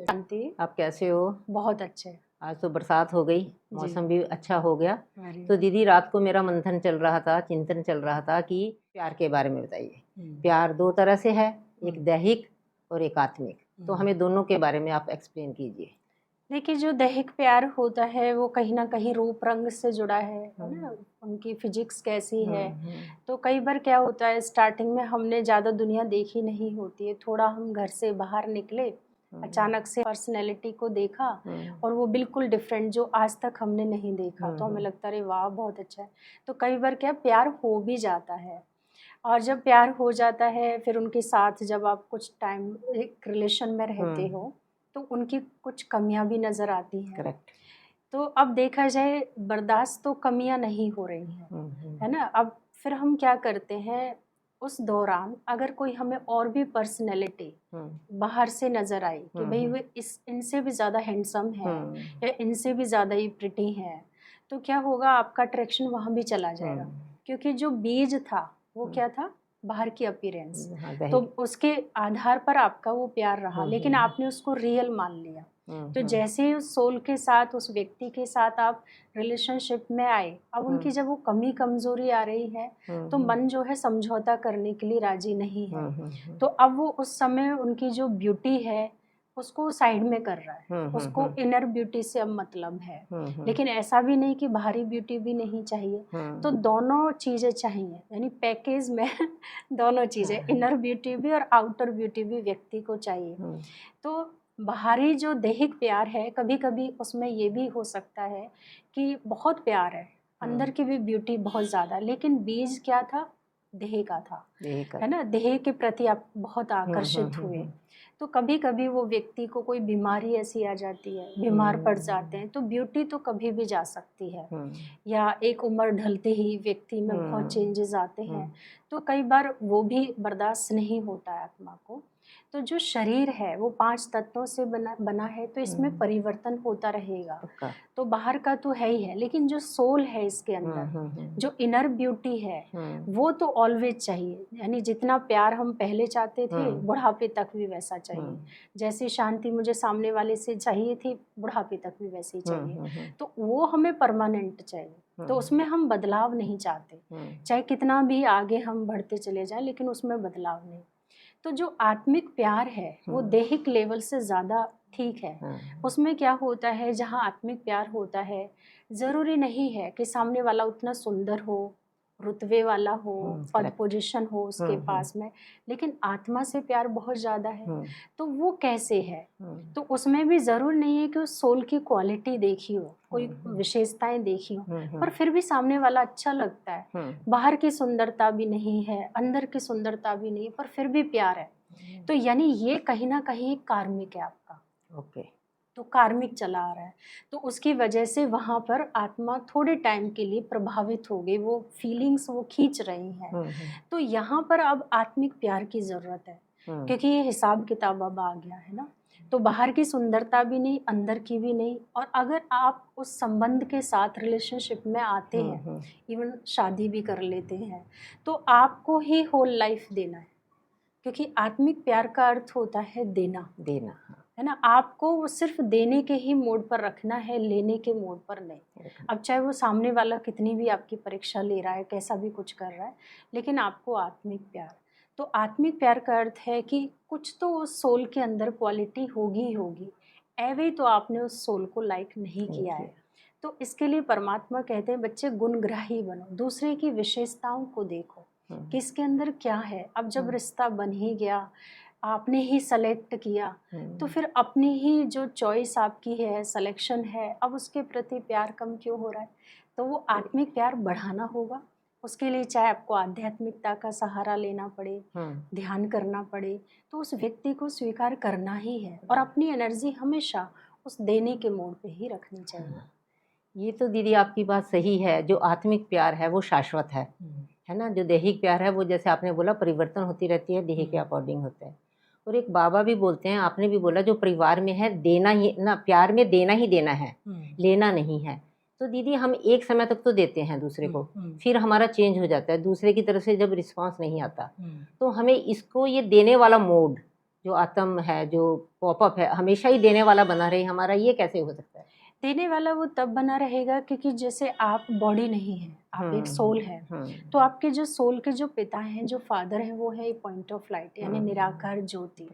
शांति। आप कैसे हो? बहुत अच्छे। आज तो बरसात हो गई, मौसम भी अच्छा हो गया। वेरी तो दीदी रात को मेरा मंथन चल रहा था, चिंतन चल रहा था कि प्यार के बारे में बताइए। प्यार दो तरह से है, एक दैहिक और एक आत्मिक। तो हमें दोनों के बारे में आप एक्सप्लेन कीजिए। देखिए, जो दैहिक प्यार होता है वो कहीं ना कहीं रूप रंग से जुड़ा है ना, उनकी फिजिक्स कैसी है। तो कई बार क्या होता है, स्टार्टिंग में हमने ज़्यादा दुनिया देखी नहीं होती है, थोड़ा हम घर से बाहर निकले, अचानक से पर्सनैलिटी को देखा और वो बिल्कुल डिफरेंट जो आज तक हमने नहीं देखा, तो हमें लगता है वाह बहुत अच्छा है। तो कई बार क्या प्यार हो भी जाता है, और जब प्यार हो जाता है फिर उनके साथ जब आप कुछ टाइम एक रिलेशन में रहते हो तो उनकी कुछ कमियां भी नज़र आती हैं। करेक्ट। तो अब देखा जाए, बर्दाश्त तो कमियां नहीं हो रही हैं, है ना। अब फिर हम क्या करते हैं, उस दौरान अगर कोई हमें और भी पर्सनैलिटी बाहर से नज़र आई कि भाई वो इनसे भी ज़्यादा हैंडसम है या इनसे भी ज़्यादा ही प्रिटी है, तो क्या होगा, आपका अट्रैक्शन वहाँ भी चला जाएगा। क्योंकि जो बीज था वो क्या था, बाहर की अपीयरेंस, तो उसके आधार पर आपका वो प्यार रहा, लेकिन आपने उसको रियल मान लिया। तो जैसे ही उस सोल के साथ, उस व्यक्ति के साथ आप रिलेशनशिप में आए, अब उनकी जब वो कमी कमजोरी आ रही है तो मन जो है समझौता करने के लिए राजी नहीं है। तो अब वो उस समय उनकी जो ब्यूटी है उसको साइड में कर रहा है, उसको इनर ब्यूटी से अब मतलब है। लेकिन ऐसा भी नहीं कि बाहरी ब्यूटी भी नहीं चाहिए, तो दोनों चीज़ें चाहिए, यानी पैकेज में दोनों चीज़ें, इनर ब्यूटी भी और आउटर ब्यूटी भी व्यक्ति को चाहिए। तो बाहरी जो दैहिक प्यार है, कभी कभी उसमें ये भी हो सकता है कि बहुत प्यार है, अंदर की भी ब्यूटी बहुत ज़्यादा, लेकिन बीज क्या था, देह का था, है ना। देह के प्रति आप बहुत आकर्षित हुए, तो कभी कभी वो व्यक्ति को कोई बीमारी ऐसी आ जाती है, बीमार पड़ जाते हैं, तो ब्यूटी तो कभी भी जा सकती है। या एक उम्र ढलते ही व्यक्ति में बहुत चेंजेस आते हैं, तो कई बार वो भी बर्दाश्त नहीं होता है आत्मा को। तो जो शरीर है वो 5 तत्वों से बना है, तो इसमें परिवर्तन होता रहेगा। तो बाहर का तो है ही है, लेकिन जो सोल है इसके अंदर, जो इनर ब्यूटी है, वो तो ऑलवेज चाहिए। यानी जितना प्यार हम पहले चाहते थे, बुढ़ापे तक भी वैसा चाहिए। जैसी शांति मुझे सामने वाले से चाहिए थी, बुढ़ापे तक भी वैसी चाहिए। तो वो हमें परमानेंट चाहिए, तो उसमें हम बदलाव नहीं चाहते, चाहे कितना भी आगे हम बढ़ते चले जाएं, लेकिन उसमें बदलाव नहीं। तो जो आत्मिक प्यार है वो दैहिक लेवल से ज़्यादा ठीक है। उसमें क्या होता है, जहाँ आत्मिक प्यार होता है, ज़रूरी नहीं है कि सामने वाला उतना सुंदर हो, रुतबे वाला हो, पद पोजीशन हो उसके पास में, लेकिन आत्मा से प्यार बहुत ज़्यादा है। तो वो कैसे है, तो उसमें भी ज़रूर नहीं है कि उस सोल की क्वालिटी देखी हो, कोई विशेषताएं देखी हो, पर फिर भी सामने वाला अच्छा लगता है। बाहर की सुंदरता भी नहीं है, अंदर की सुंदरता भी नहीं, पर फिर भी प्यार है। तो यानी ये कहीं ना कहीं कार्मिक है आपका। ओके। तो कार्मिक चला आ रहा है, तो उसकी वजह से वहाँ पर आत्मा थोड़े टाइम के लिए प्रभावित हो गई, वो फीलिंग्स वो खींच रही हैं। तो यहाँ पर अब आत्मिक प्यार की ज़रूरत है, क्योंकि ये हिसाब किताब अब आ गया है ना। तो बाहर की सुंदरता भी नहीं, अंदर की भी नहीं, और अगर आप उस संबंध के साथ रिलेशनशिप में आते हैं, इवन शादी भी कर लेते हैं, तो आपको ही होल लाइफ देना है, क्योंकि आत्मिक प्यार का अर्थ होता है देना, है ना। आपको वो सिर्फ देने के ही मोड पर रखना है, लेने के मोड पर नहीं। अब चाहे वो सामने वाला कितनी भी आपकी परीक्षा ले रहा है, कैसा भी कुछ कर रहा है, लेकिन आपको आत्मिक प्यार। तो आत्मिक प्यार का अर्थ है कि कुछ तो उस सोल के अंदर क्वालिटी होगी ही होगी, एवे तो आपने उस सोल को लाइक नहीं किया है। तो इसके लिए परमात्मा कहते हैं, बच्चे गुणग्राही बनो, दूसरे की विशेषताओं को देखो कि इसके अंदर क्या है। अब जब रिश्ता बन ही गया, आपने ही सेलेक्ट किया, तो फिर अपनी ही जो चॉइस आपकी है, सिलेक्शन है, अब उसके प्रति प्यार कम क्यों हो रहा है। तो वो आत्मिक प्यार बढ़ाना होगा, उसके लिए चाहे आपको आध्यात्मिकता का सहारा लेना पड़े, ध्यान करना पड़े, तो उस व्यक्ति को स्वीकार करना ही है, और अपनी एनर्जी हमेशा उस देने के मोड पे ही रखनी चाहिए। ये तो दीदी आपकी बात सही है, जो आत्मिक प्यार है वो शाश्वत है ना। जो दैहिक प्यार है वो जैसे आपने बोला परिवर्तन होती रहती है, देह के अकॉर्डिंग होता है। और एक बाबा भी बोलते हैं, आपने भी बोला, जो परिवार में है देना ही ना, प्यार में देना ही देना है, लेना नहीं है। तो दीदी हम एक समय तक तो देते हैं दूसरे को, फिर हमारा चेंज हो जाता है, दूसरे की तरफ से जब रिस्पांस नहीं आता, तो हमें इसको ये देने वाला मोड जो आत्म है, जो पॉपअप है, हमेशा ही देने वाला बना रहे हमारा, ये कैसे हो सकता है? देने वाला वो तब बना रहेगा क्योंकि जैसे आप बॉडी नहीं है, आप एक सोल है। तो आपके जो सोल के जो पिता हैं, जो फादर हैं, वो है पॉइंट ऑफ लाइट, यानी निराकार ज्योति।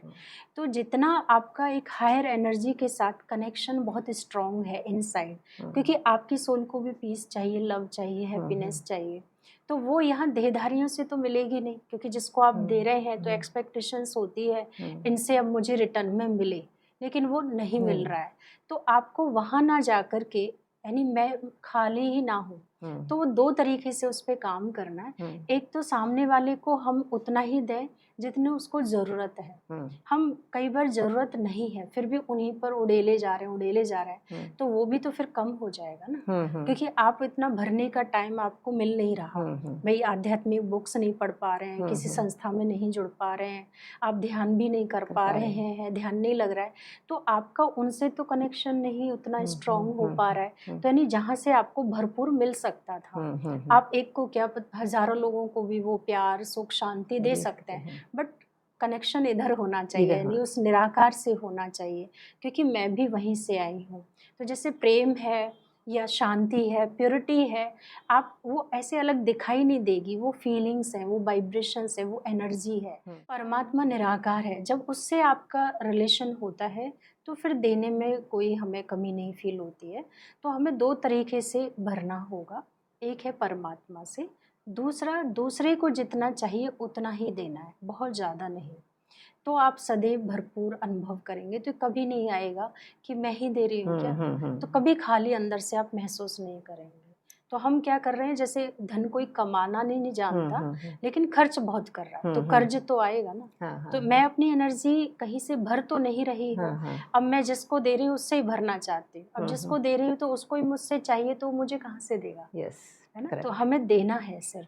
तो जितना आपका एक हायर एनर्जी के साथ कनेक्शन बहुत स्ट्रॉन्ग है इनसाइड, क्योंकि आपकी सोल को भी पीस चाहिए, लव चाहिए, हैप्पीनेस चाहिए, तो वो यहाँ देहधारियों से तो मिलेगी नहीं, क्योंकि जिसको आप दे रहे हैं तो एक्सपेक्टेशंस होती है इनसे अब मुझे रिटर्न में मिले, लेकिन वो नहीं मिल रहा है। तो आपको वहाँ ना जा कर के, यानी मैं खाली ही ना हूँ, तो वो दो तरीके से उस पर काम करना है। एक तो सामने वाले को हम उतना ही दें जितने उसको ज़रूरत है। हम कई बार ज़रूरत नहीं है फिर भी उन्हीं पर उड़ेले जा रहे हैं, तो वो भी तो फिर कम हो जाएगा ना, क्योंकि आप इतना भरने का टाइम आपको मिल नहीं रहा। भाई आध्यात्मिक बुक्स नहीं पढ़ पा रहे हैं, किसी संस्था में नहीं जुड़ पा रहे हैं, आप ध्यान भी नहीं कर पा रहे हैं, ध्यान नहीं लग रहा है, तो आपका उनसे तो कनेक्शन नहीं उतना स्ट्रॉन्ग हो पा रहा है। तो यानी जहाँ से आपको भरपूर मिल सकता था, आप एक को क्या हजारों लोगों को भी वो प्यार, सुख, शांति दे सकते हैं, बट कनेक्शन इधर होना चाहिए, यानी उस निराकार से होना चाहिए, क्योंकि मैं भी वहीं से आई हूँ। तो जैसे प्रेम है या शांति है, प्योरिटी है, आप वो ऐसे अलग दिखाई नहीं देगी, वो फीलिंग्स हैं, वो वाइब्रेशंस है, वो एनर्जी है। परमात्मा निराकार है, जब उससे आपका रिलेशन होता है तो फिर देने में कोई हमें कमी नहीं फील होती है। तो हमें दो तरीके से भरना होगा, एक है परमात्मा से, दूसरा दूसरे को जितना चाहिए उतना ही देना है, बहुत ज़्यादा नहीं। तो आप सदैव भरपूर अनुभव करेंगे, तो कभी नहीं आएगा कि मैं ही दे रही हूँ क्या, तो कभी खाली अंदर से आप महसूस नहीं करेंगे। तो हम क्या कर रहे हैं, जैसे धन कोई कमाना नहीं जानता, लेकिन खर्च बहुत कर रहा है, तो कर्ज तो आएगा ना। तो मैं अपनी एनर्जी कहीं से भर तो नहीं रही हूँ, अब मैं जिसको दे रही हूँ उससे ही भरना चाहती हूँ, अब जिसको दे रही हूँ तो उसको ही मुझसे चाहिए, तो मुझे कहाँ से देगा, है ना। तो हमें देना है सिर्फ,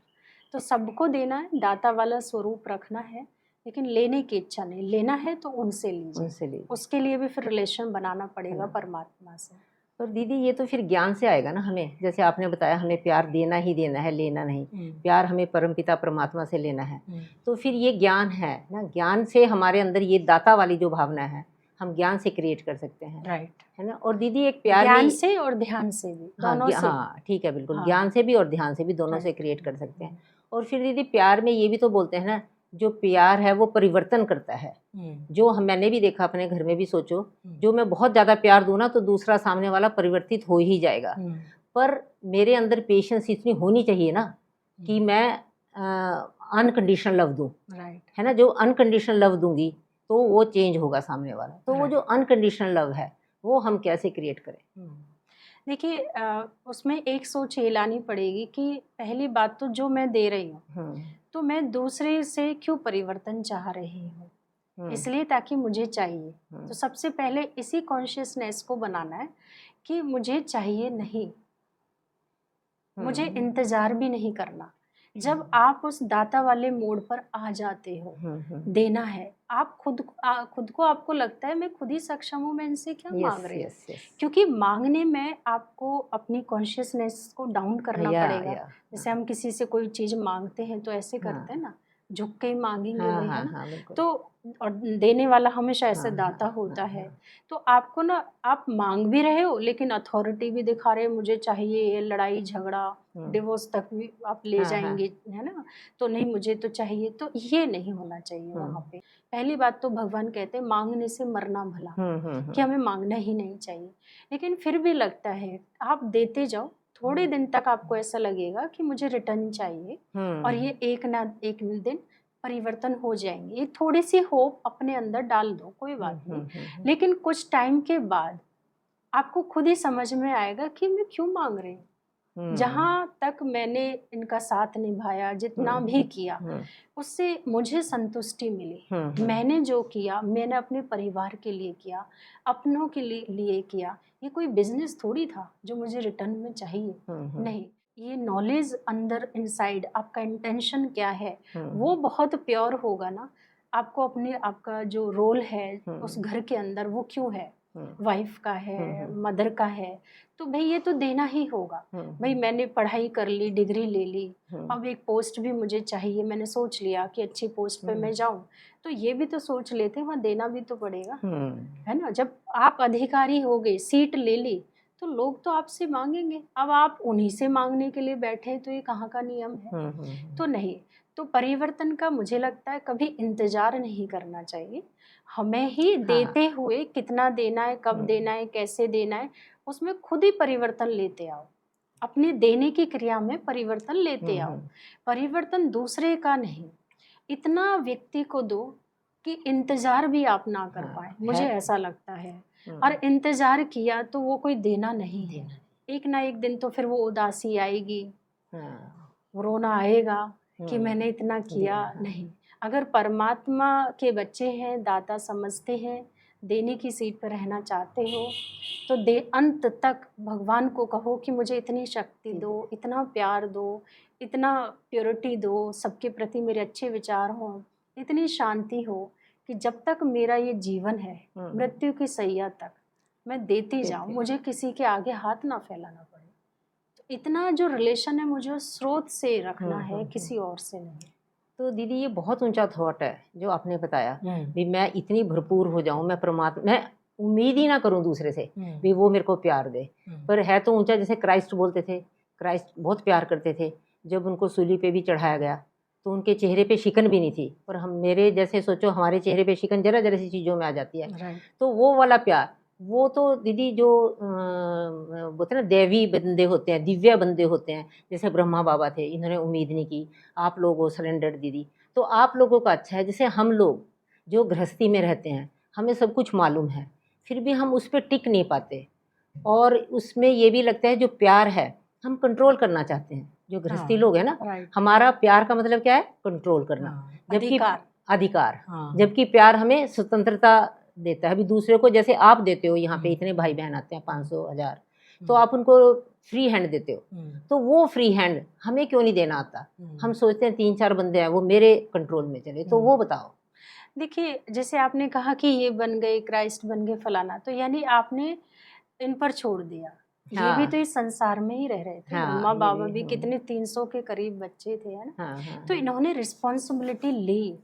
तो सबको देना है, दाता वाला स्वरूप रखना है, लेकिन लेने की इच्छा नहीं, लेना है तो उनसे लीजिए, उसके लिए भी फिर रिलेशन बनाना पड़ेगा परमात्मा से। तो दीदी ये तो फिर ज्ञान से आएगा ना हमें, जैसे आपने बताया हमें प्यार देना ही देना है, लेना नहीं, प्यार हमें परमपिता परमात्मा से लेना है, तो फिर ये ज्ञान है ना, ज्ञान से हमारे अंदर ये दाता वाली जो भावना है हम ज्ञान से क्रिएट कर सकते हैं, राइट, है ना। और दीदी एक प्यार ज्ञान से और ध्यान से भी, दोनों से। हाँ ठीक है, बिल्कुल, ज्ञान से भी और ध्यान से भी, दोनों से क्रिएट कर सकते हैं। और फिर दीदी प्यार में ये भी तो बोलते हैं ना, जो प्यार है वो परिवर्तन करता है। जो मैंने भी देखा अपने घर में भी, सोचो जो मैं बहुत ज़्यादा प्यार दूँ ना तो दूसरा सामने वाला परिवर्तित हो ही जाएगा, पर मेरे अंदर पेशेंस इतनी होनी चाहिए ना कि मैं अनकंडीशनल लव दूँ, है ना। जो अनकंडीशनल लव दूंगी तो वो चेंज होगा सामने वाला। तो वो जो अनकंडीशनल लव है वो हम कैसे क्रिएट करें? देखिए उसमें एक सोच ये लानी पड़ेगी कि पहली बात तो जो मैं दे रही हूँ, तो मैं दूसरे से क्यों परिवर्तन चाह रही हूँ, इसलिए ताकि मुझे चाहिए। तो सबसे पहले इसी कॉन्शियसनेस को बनाना है कि मुझे चाहिए नहीं, मुझे इंतजार भी नहीं करना। जब आप उस दाता वाले मोड पर आ जाते हो, देना है, आप खुद को आपको लगता है मैं खुद ही सक्षम हूँ, मैं इनसे क्या मांग रही हूँ। क्योंकि मांगने में आपको अपनी कॉन्शियसनेस को डाउन करना पड़ेगा। जैसे हम किसी से कोई चीज़ मांगते हैं तो ऐसे करते हैं ना, झुक के ही मांगेंगे, वही है ना। तो और देने वाला हमेशा ऐसे दाता होता है। तो आपको ना, आप मांग भी रहे हो लेकिन अथॉरिटी भी दिखा रहे हो, मुझे चाहिए, लड़ाई झगड़ा डिवोर्स तक भी आप ले जाएंगे, है ना। तो नहीं, मुझे तो चाहिए, तो ये नहीं होना चाहिए वहाँ पे। पहली बात तो भगवान कहते हैं मांगने से मरना भला, कि हमें मांगना ही नहीं चाहिए। लेकिन फिर भी लगता है, आप देते जाओ, थोड़े दिन तक आपको ऐसा लगेगा कि मुझे रिटर्न चाहिए, और ये एक ना एक दिन परिवर्तन हो जाएंगे। ये थोड़ी सी होप अपने अंदर डाल दो, कोई बात नहीं। लेकिन कुछ टाइम के बाद आपको खुद ही समझ में आएगा कि मैं क्यों मांग रही हूँ। जहाँ तक मैंने इनका साथ निभाया, जितना भी किया, उससे मुझे संतुष्टि मिली। मैंने जो किया, मैंने अपने परिवार के लिए किया, अपनों के लिए किया। ये कोई बिजनेस थोड़ी था जो मुझे रिटर्न में चाहिए, नहीं। ये नॉलेज अंदर इनसाइड, आपका इंटेंशन क्या है, वो बहुत प्योर होगा ना। आपको अपने, आपका जो रोल है उस घर के अंदर वो क्यों है, वाइफ का है, मदर का है, तो भाई ये तो देना ही होगा। भाई मैंने पढ़ाई कर ली, डिग्री ले ली, अब एक पोस्ट भी मुझे चाहिए, मैंने सोच लिया कि अच्छी पोस्ट पे मैं जाऊं, तो ये भी तो सोच लेते हैं, वहाँ देना भी तो पड़ेगा, है ना। जब आप अधिकारी हो गए, सीट ले ली, तो लोग तो आपसे मांगेंगे। अब आप उन्हीं से मांगने के लिए बैठे हैं, तो ये कहाँ का नियम है? तो नहीं। तो परिवर्तन का मुझे लगता है कभी इंतजार नहीं करना चाहिए, हमें ही देते हुए कितना देना है, कब देना है, कैसे देना है, उसमें खुद ही परिवर्तन लेते आओ। अपने देने की क्रिया में परिवर्तन लेते आओ। परिवर्तन दूसरे का नहीं, इतना व्यक्ति को दो कि इंतजार भी आप ना कर पाए, मुझे ऐसा लगता है। और इंतजार किया तो वो कोई देना नहीं है, एक ना एक दिन तो फिर वो उदासी आएगी, रोना आएगा कि मैंने इतना किया नहीं। अगर परमात्मा के बच्चे हैं, दाता समझते हैं, देने की सीट पर रहना चाहते हो, तो अंत तक भगवान को कहो कि मुझे इतनी शक्ति दो, इतना प्यार दो, इतना प्योरिटी दो, सबके प्रति मेरे अच्छे विचार हों, इतनी शांति हो कि जब तक मेरा ये जीवन है, मृत्यु की सैया तक मैं देती जाऊँ, मुझे किसी के आगे हाथ ना फैलाना पड़े। तो इतना जो रिलेशन है मुझे स्रोत से रखना है, किसी और से नहीं। तो दीदी ये बहुत ऊंचा थॉट है जो आपने बताया, भी मैं इतनी भरपूर हो जाऊं, मैं परमात्मा, मैं उम्मीद ही ना करूं दूसरे से भी वो मेरे को प्यार दे। पर है तो ऊंचा, जैसे क्राइस्ट बोलते थे, क्राइस्ट बहुत प्यार करते थे। जब उनको सूली पे भी चढ़ाया गया तो उनके चेहरे पे शिकन भी नहीं थी, और हम मेरे जैसे सोचो हमारे चेहरे पे शिकन जरा जरा सी चीज़ों में आ जाती है। तो वो वाला प्यार, वो तो दीदी जो बोलते हैं ना दैवी बंदे होते हैं, दिव्य बंदे होते हैं, जैसे ब्रह्मा बाबा थे, इन्होंने उम्मीद नहीं की, आप लोग हो सरेंडर दीदी। तो आप लोगों का अच्छा है, जैसे हम लोग जो गृहस्थी में रहते हैं, हमें सब कुछ मालूम है, फिर भी हम उस पर टिक नहीं पाते, और उसमें ये भी लगता है जो प्यार है हम कंट्रोल करना चाहते हैं। जो गृहस्थी लोग हैं ना, हमारा प्यार का मतलब क्या है? कंट्रोल करना, जबकि अधिकार, जबकि प्यार हमें स्वतंत्रता देता है। अभी दूसरे को जैसे आप देते हो, यहाँ पे इतने भाई बहन आते हैं 500 1000, तो आप उनको फ्री हैंड देते हो, तो वो फ्री हैंड हमें क्यों नहीं देना आता? हम सोचते हैं 3-4 बंदे हैं वो मेरे कंट्रोल में चले। तो वो बताओ। देखिए, जैसे आपने कहा कि ये बन गए, क्राइस्ट बन गए, फलाना, तो यानी आपने इन पर छोड़ दिया। ये भी तो इस संसार में ही रह रहे थे। ब्रह्मा बाबा भी कितने 300 के करीब बच्चे थे, है ना। तो इन्होंने रिस्पॉन्सिबिलिटी ली।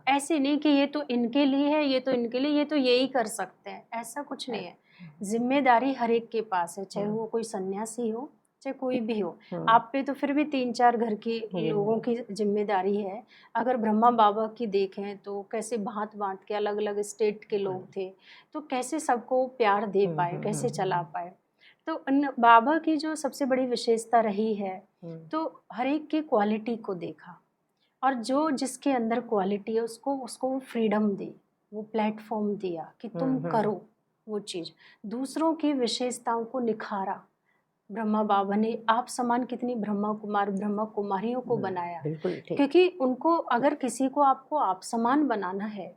ऐसे नहीं कि ये तो इनके लिए है, ये तो इनके लिए, ये तो यही कर सकते हैं, ऐसा कुछ नहीं है। जिम्मेदारी हर एक के पास है, चाहे वो कोई सन्यासी हो, चाहे कोई भी हो। आप पे तो फिर भी 3-4 घर के लोगों की जिम्मेदारी है। अगर ब्रह्मा बाबा की देखें तो कैसे भांत भांत के अलग अलग स्टेट के लोग थे, तो कैसे सबको प्यार दे पाए, कैसे चला पाए। तो उन बाबा की जो सबसे बड़ी विशेषता रही है, तो हर एक की क्वालिटी को देखा, और जो जिसके अंदर क्वालिटी है उसको फ्रीडम दी, वो प्लेटफॉर्म दिया कि तुम करो वो चीज़। दूसरों की विशेषताओं को निखारा। ब्रह्मा बाबा ने आप समान कितनी ब्रह्मा कुमारियों को बनाया, क्योंकि उनको अगर किसी को आपको आप समान बनाना है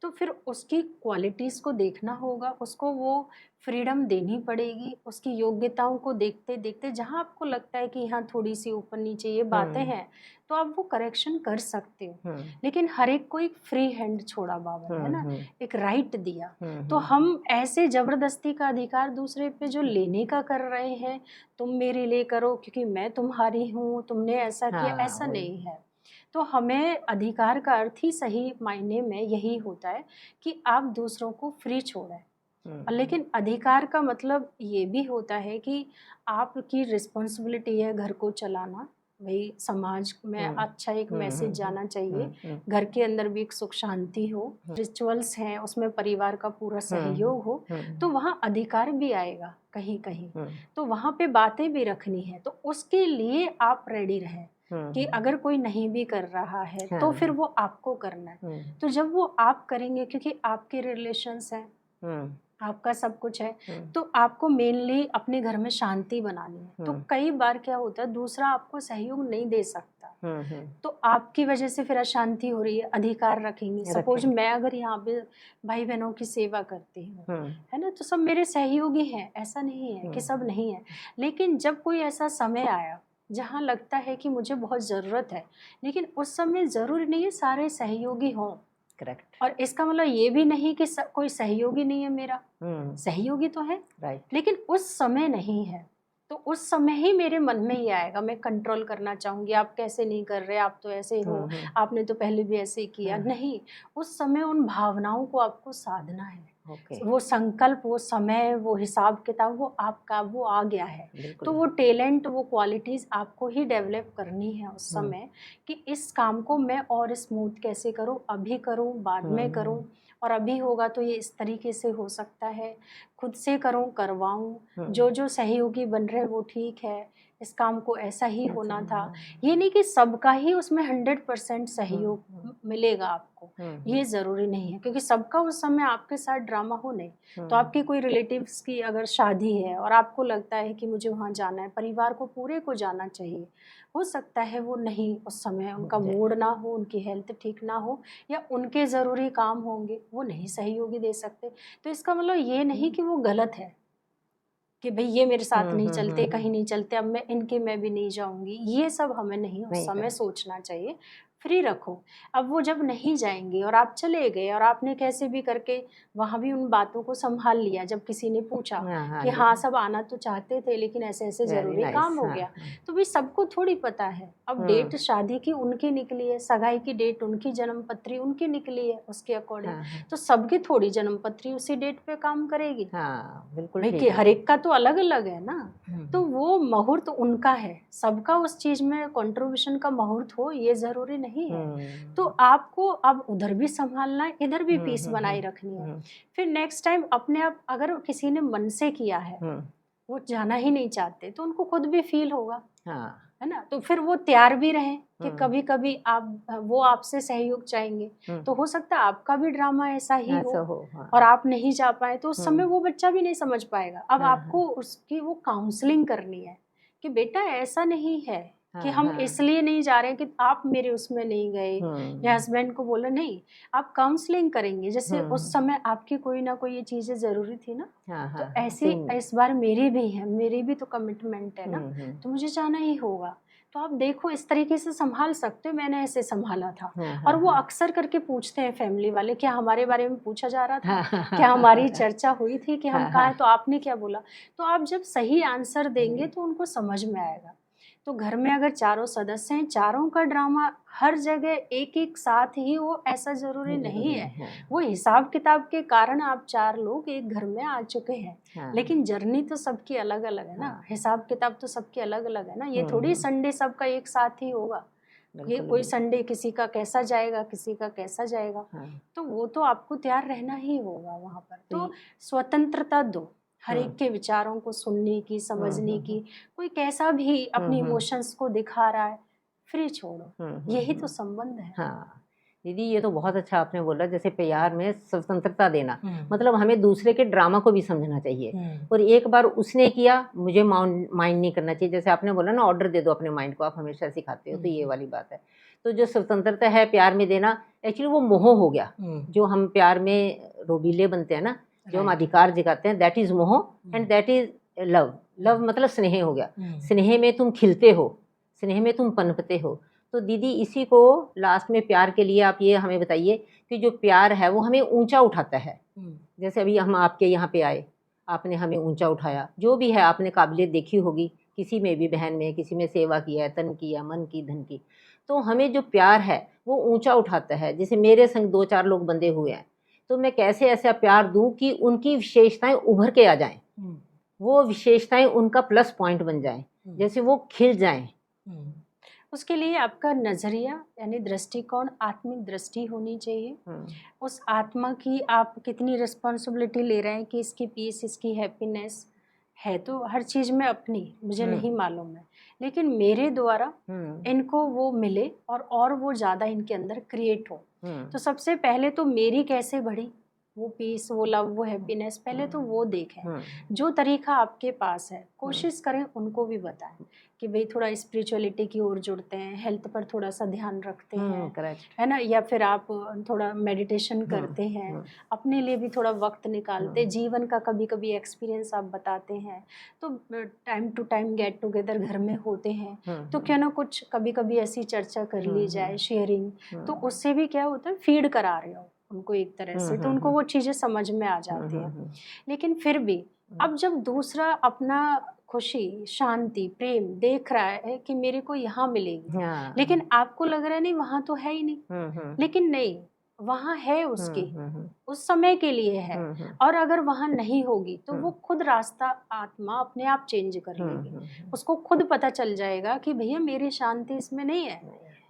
तो फिर उसकी क्वालिटीज़ को देखना होगा, उसको वो फ्रीडम देनी पड़ेगी। उसकी योग्यताओं को देखते देखते जहाँ आपको लगता है कि यहाँ थोड़ी सी ऊपर नीचे ये बातें हैं, तो आप वो करेक्शन कर सकते हो। लेकिन हर एक को एक फ्री हैंड छोड़ा बाबा ने, है ना, एक राइट दिया। तो हम ऐसे जबरदस्ती का अधिकार दूसरे पे जो लेने का कर रहे हैं, तुम मेरे लिए करो क्योंकि मैं तुम्हारी हूँ, तुमने ऐसा किया, ऐसा नहीं है। तो हमें अधिकार का अर्थ ही सही मायने में यही होता है कि आप दूसरों को फ्री छोड़ें। लेकिन अधिकार का मतलब ये भी होता है कि आपकी रिस्पॉन्सिबिलिटी है घर को चलाना, भाई समाज में अच्छा एक मैसेज जाना चाहिए, घर के अंदर भी एक सुख शांति हो, रिचुअल्स हैं उसमें परिवार का पूरा सहयोग हो, तो वहाँ अधिकार भी आएगा कहीं कहीं। तो वहाँ पे बातें भी रखनी है, तो उसके लिए आप रेडी रहें कि अगर कोई नहीं भी कर रहा है तो फिर वो आपको करना है। तो जब वो आप करेंगे, क्योंकि आपके रिलेशंस हैं, आपका सब कुछ है, तो आपको मेनली अपने घर में शांति बनानी है। तो कई बार क्या होता है, दूसरा आपको सहयोग नहीं दे सकता, तो आपकी वजह से फिर अशांति हो रही है। अधिकार रखेंगे, सपोज मैं अगर यहाँ पे भाई बहनों की सेवा करती हूँ, है ना, तो सब मेरे सहयोगी हैं, ऐसा नहीं है कि सब नहीं है। लेकिन जब कोई ऐसा समय आया जहाँ लगता है कि मुझे बहुत ज़रूरत है, लेकिन उस समय ज़रूरी नहीं है सारे सहयोगी हों, करेक्ट। और इसका मतलब ये भी नहीं कि कोई सहयोगी नहीं है मेरा, सहयोगी तो है, राइट। लेकिन उस समय नहीं है। तो उस समय ही मेरे मन में ही आएगा, मैं कंट्रोल करना चाहूंगी, आप कैसे नहीं कर रहे, आप तो ऐसे हो, आपने तो पहले भी ऐसे ही किया। नहीं, उस समय उन भावनाओं को आपको साधना है। वो संकल्प, वो समय, वो हिसाब किताब, वो आपका वो आ गया है। तो वो टैलेंट, वो क्वालिटीज़ आपको ही डेवलप करनी है उस समय, कि इस काम को मैं और स्मूथ कैसे करूं, अभी करूं, बाद में करूं, और अभी होगा तो ये इस तरीके से हो सकता है, खुद से करूं, करवाऊं, जो जो सहयोगी बन रहे हैं वो ठीक है, इस काम को ऐसा ही होना था। ये नहीं कि सबका ही उसमें 100% सहयोग मिलेगा आपको, ये ज़रूरी नहीं है, क्योंकि सबका उस समय आपके साथ ड्रामा हो नहीं। तो आपकी कोई रिलेटिव्स की अगर शादी है और आपको लगता है कि मुझे वहाँ जाना है, परिवार को पूरे को जाना चाहिए, हो सकता है वो नहीं, उस समय उनका मूड ना हो, उनकी हेल्थ ठीक ना हो, या उनके ज़रूरी काम होंगे, वो नहीं सहयोगी दे सकते। तो इसका मतलब ये नहीं कि वो गलत है, कि भाई ये मेरे साथ नहीं चलते, कहीं नहीं चलते, अब मैं इनके में भी नहीं जाऊंगी, ये सब हमें नहीं उस समय सोचना चाहिए। फ्री रखो। अब वो जब नहीं जाएंगे और आप चले गए और आपने कैसे भी करके वहाँ भी उन बातों को संभाल लिया, जब किसी ने पूछा कि हाँ सब आना तो चाहते थे लेकिन ऐसे ऐसे ज़रूरी काम हो गया, तो भाई सबको थोड़ी पता है। अब डेट शादी की उनकी निकली है, सगाई की डेट उनकी, जन्म पत्री उनकी निकली है, उसके अकॉर्डिंग तो सबकी थोड़ी जन्म पत्री उसी डेट पे काम करेगी। बिल्कुल भाई कि हर एक का तो अलग अलग है ना, तो वो मुहूर्त उनका है, सबका उस चीज में कंट्रीब्यूशन का मुहूर्त हो ये जरूरी नहीं है। तो आपको अब उधर भी संभालना है, इधर भी पीस बनाई रखनी है। फिर नेक्स्ट टाइम अपने आप, अगर किसी ने मन से किया है, वो जाना ही नहीं चाहते, तो उनको खुद भी फील होगा, है ना, तो फिर वो तैयार भी रहें कि कभी कभी वो आपसे सहयोग चाहेंगे, तो हो सकता है आपका भी ड्रामा ऐसा ही हो और आप नहीं जा पाए, तो उस समय वो बच्चा भी नहीं समझ पाएगा। अब आपको उसकी वो काउंसलिंग करनी है कि बेटा ऐसा नहीं है कि हम इसलिए नहीं जा रहे हैं कि आप मेरे उसमें नहीं गए, या हस्बैंड को बोला नहीं, आप काउंसलिंग करेंगे, जैसे उस समय आपकी कोई ना कोई ये चीजें जरूरी थी ना, तो ऐसी इस बार मेरी भी है, मेरी भी तो कमिटमेंट है ना, तो मुझे जाना ही होगा। तो आप देखो इस तरीके से संभाल सकते हो, मैंने ऐसे संभाला था। और वो अक्सर करके पूछते हैं फैमिली वाले, क्या हमारे बारे में पूछा जा रहा था, क्या हमारी चर्चा हुई थी कि हम कहाँ हैं, तो आपने क्या बोला। तो आप जब सही आंसर देंगे तो उनको समझ में आएगा। तो घर में अगर चारों सदस्य हैं, चारों का ड्रामा हर जगह एक एक साथ ही हो, ऐसा जरूरी नहीं है। वो हिसाब किताब के कारण आप 4 लोग एक घर में आ चुके हैं, लेकिन जर्नी तो सबकी अलग अलग है ना, हिसाब किताब तो सबकी अलग अलग है ना। ये थोड़ी संडे सबका एक साथ ही होगा, ये कोई संडे किसी का कैसा जाएगा, किसी का कैसा जाएगा। तो वो तो आपको तैयार रहना ही होगा वहाँ पर। तो स्वतंत्रता दो, हर एक के विचारों को सुनने की, समझने की। कोई कैसा भी अपनी इमोशंस को दिखा रहा है, फ्री छोड़ो, यही तो संबंध है। दीदी ये तो बहुत अच्छा आपने बोला, जैसे प्यार में स्वतंत्रता देना, मतलब हमें दूसरे के ड्रामा को भी समझना चाहिए, और एक बार उसने किया मुझे माइंड नहीं करना चाहिए। जैसे आपने बोला ना, ऑर्डर दे दो अपने माइंड को, आप हमेशा सिखाते हो, तो ये वाली बात है। तो जो स्वतंत्रता है प्यार में देना, एक्चुअली वो मोह हो गया। जो हम प्यार में रोबीले बनते हैं ना, जो हम अधिकार जगाते हैं, दैट इज मोह, and that is love. Love मतलब स्नेह हो गया। स्नेह में तुम खिलते हो, स्नेह में तुम पनपते हो। तो दीदी इसी को लास्ट में प्यार के लिए आप ये हमें बताइए कि जो प्यार है वो हमें ऊंचा उठाता है। जैसे अभी हम आपके यहाँ पे आए, आपने हमें ऊंचा उठाया, जो भी है आपने काबिलियत देखी होगी, किसी में भी, बहन में, किसी में सेवा किया है, तन की या मन की, धन की। तो हमें जो प्यार है वो ऊंचा उठाता है। जैसे मेरे संग 2-4 लोग बंधे हुए हैं, तो मैं कैसे ऐसा प्यार दूं कि उनकी विशेषताएं उभर के आ जाएं, वो विशेषताएं उनका प्लस पॉइंट बन जाएं, जैसे वो खिल जाएं। उसके लिए आपका नजरिया यानी दृष्टिकोण, आत्मिक दृष्टि होनी चाहिए। उस आत्मा की आप कितनी रिस्पॉन्सिबिलिटी ले रहे हैं कि इसकी पीस, इसकी हैप्पीनेस है, तो हर चीज़ में अपनी मुझे नहीं मालूम है, लेकिन मेरे द्वारा इनको वो मिले और वो ज़्यादा इनके अंदर क्रिएट हो। तो सबसे पहले तो मेरी कैसे बढ़ी, वो पीस, वो लव, वो हैप्पीनेस, पहले तो वो देखें। जो तरीका आपके पास है कोशिश करें उनको भी बताएं कि भाई थोड़ा स्पिरिचुअलिटी की ओर जुड़ते हैं, हेल्थ पर थोड़ा सा ध्यान रखते हैं, है ना, या फिर आप थोड़ा मेडिटेशन करते हैं, अपने लिए भी थोड़ा वक्त निकालते, जीवन का कभी कभी एक्सपीरियंस आप बताते हैं, तो time to time get together घर में होते हैं तो क्या ना कुछ कभी कभी ऐसी चर्चा कर ली जाए, शेयरिंग, तो उससे भी क्या होता है, फीड करा रहे हो उनको एक तरह से, तो उनको वो चीज़ें समझ में आ जाती हैं। लेकिन फिर भी अब जब दूसरा अपना खुशी, शांति, प्रेम देख रहा है कि मेरे को यहाँ मिलेगी, लेकिन आपको लग रहा है नहीं वहाँ तो है ही नहीं, लेकिन नहीं, वहाँ है उसकी, उस समय के लिए है, और अगर वहाँ नहीं होगी तो वो खुद रास्ता आत्मा अपने आप चेंज कर लेगी, उसको खुद पता चल जाएगा कि भैया मेरी शांति इसमें नहीं है,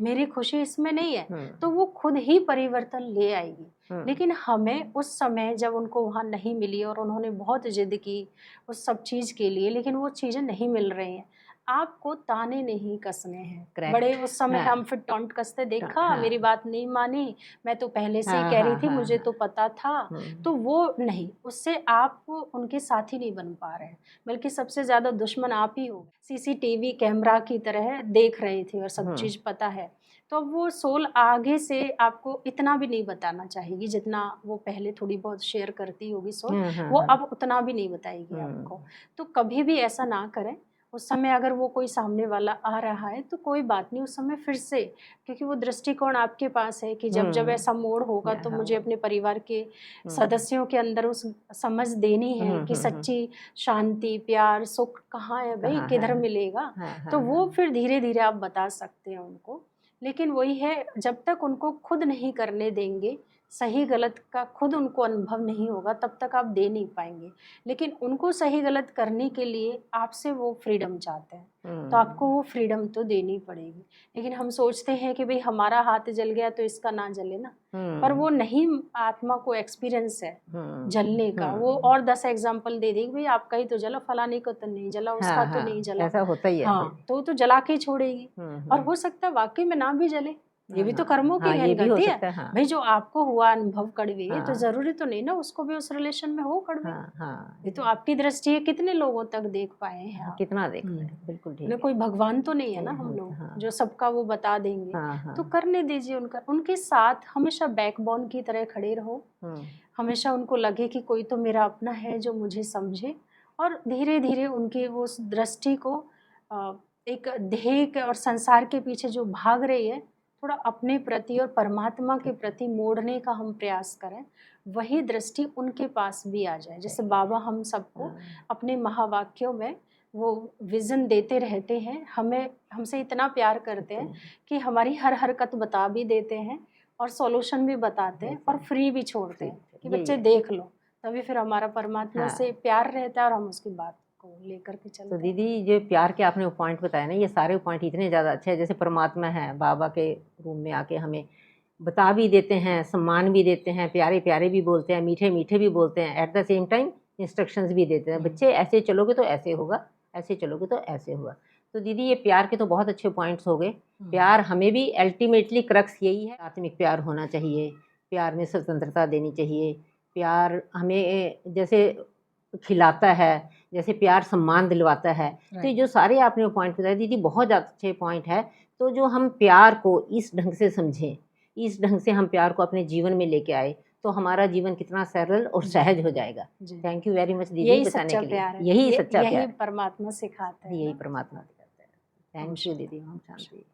मेरी खुशी इसमें नहीं है, तो वो खुद ही परिवर्तन ले आएगी। लेकिन हमें उस समय जब उनको वहाँ नहीं मिली और उन्होंने बहुत जिद की उस सब चीज़ के लिए, लेकिन वो चीज़ें नहीं मिल रही हैं, आपको ताने नहीं कसने हैं। बड़े उस समय हम फिर टॉन्ट कसते, देखा मेरी बात नहीं मानी, मैं तो पहले से ही कह रही थी, मुझे तो पता था, तो वो नहीं, उससे आप उनके साथी नहीं बन पा रहे हैं, बल्कि सबसे ज़्यादा दुश्मन आप ही हो। सीसीटीवी कैमरा की तरह देख रहे थे और सब चीज़ पता है, तो वो सोल आगे से आपको इतना भी नहीं बताना चाहेगी जितना वो पहले थोड़ी बहुत शेयर करती होगी सोल, वो अब उतना भी नहीं बताएगी आपको। तो कभी भी ऐसा ना करें। उस समय अगर वो कोई सामने वाला आ रहा है तो कोई बात नहीं, उस समय फिर से, क्योंकि वो दृष्टिकोण आपके पास है कि जब जब ऐसा मोड़ होगा तो मुझे अपने परिवार के सदस्यों के अंदर उस समझ देनी है कि सच्ची शांति, प्यार, सुख कहाँ है भाई, किधर मिलेगा, तो वो फिर धीरे धीरे आप बता सकते हैं उनको। लेकिन वही है, जब तक उनको खुद नहीं करने देंगे, सही गलत का खुद उनको अनुभव नहीं होगा, तब तक आप दे नहीं पाएंगे। लेकिन उनको सही गलत करने के लिए आपसे वो फ्रीडम चाहते हैं, तो आपको वो फ्रीडम तो देनी पड़ेगी। लेकिन हम सोचते हैं कि भाई हमारा हाथ जल गया तो इसका ना जले ना, पर वो नहीं, आत्मा को एक्सपीरियंस है जलने का, वो और 10 एग्जाम्पल दे देगी, भाई आपका ही तो जला, फलाने को तो नहीं जला, उसका तो नहीं जला, ऐसा होता ही है। हाँ, तो जला के छोड़ेगी। और हो सकता है वाकई में ना भी जले, ये भी तो कर्मों की गहनगति है। भाई जो आपको हुआ अनुभव कड़वे, तो जरूरी तो नहीं ना उसको भी उस रिलेशन में हो कड़वे। ये तो आपकी दृष्टि है, कितने लोगों तक देख पाए हैं, कितना देख पाए, बिल्कुल ठीक है। कोई भगवान तो नहीं है ना हम लोग जो सबका वो बता देंगे। तो करने दीजिए उनका, उनके साथ हमेशा बैकबोन की तरह खड़े रहो, हमेशा उनको लगे कि कोई तो मेरा अपना है जो मुझे समझे, और धीरे धीरे उनकी वो दृष्टि को एक ध्येय और संसार के पीछे जो भाग रही है, थोड़ा अपने प्रति और परमात्मा के प्रति मोड़ने का हम प्रयास करें, वही दृष्टि उनके पास भी आ जाए। जैसे बाबा हम सबको अपने महावाक्यों में वो विजन देते रहते हैं, हमसे इतना प्यार करते हैं कि हमारी हर हरकत बता भी देते हैं और सॉल्यूशन भी बताते हैं और फ्री भी छोड़ते हैं कि बच्चे देख लो, तभी फिर हमारा परमात्मा से प्यार रहता है और हम उसकी बात को लेकर के चलते। तो दीदी जो प्यार के आपने पॉइंट बताया ना, ये सारे पॉइंट इतने ज़्यादा अच्छे हैं। जैसे परमात्मा है, बाबा के रूम में आके हमें बता भी देते हैं, सम्मान भी देते हैं, प्यारे प्यारे भी बोलते हैं, मीठे मीठे भी बोलते हैं, at the same time instructions भी देते हैं, बच्चे ऐसे चलोगे तो ऐसे होगा, ऐसे चलोगे तो ऐसे होगा। तो दीदी ये प्यार के तो बहुत अच्छे पॉइंट्स हो गए। प्यार हमें भी अल्टीमेटली क्रक्स यही है, आत्मिक प्यार होना चाहिए, प्यार में स्वतंत्रता देनी चाहिए, प्यार हमें जैसे खिलाता है, जैसे प्यार सम्मान दिलवाता है। तो जो सारे आपने पॉइंट बताए दीदी, बहुत ज़्यादा अच्छे पॉइंट है। तो जो हम प्यार को इस ढंग से समझें, इस ढंग से हम प्यार को अपने जीवन में लेके आए, तो हमारा जीवन कितना सरल और सहज हो जाएगा। थैंक यू वेरी मच दीदी बताने के लिए। यही सच्चा प्यार, परमात्मा सिखाता है, यही परमात्मा सिखाता है। थैंक यू दीदी, हम शांति।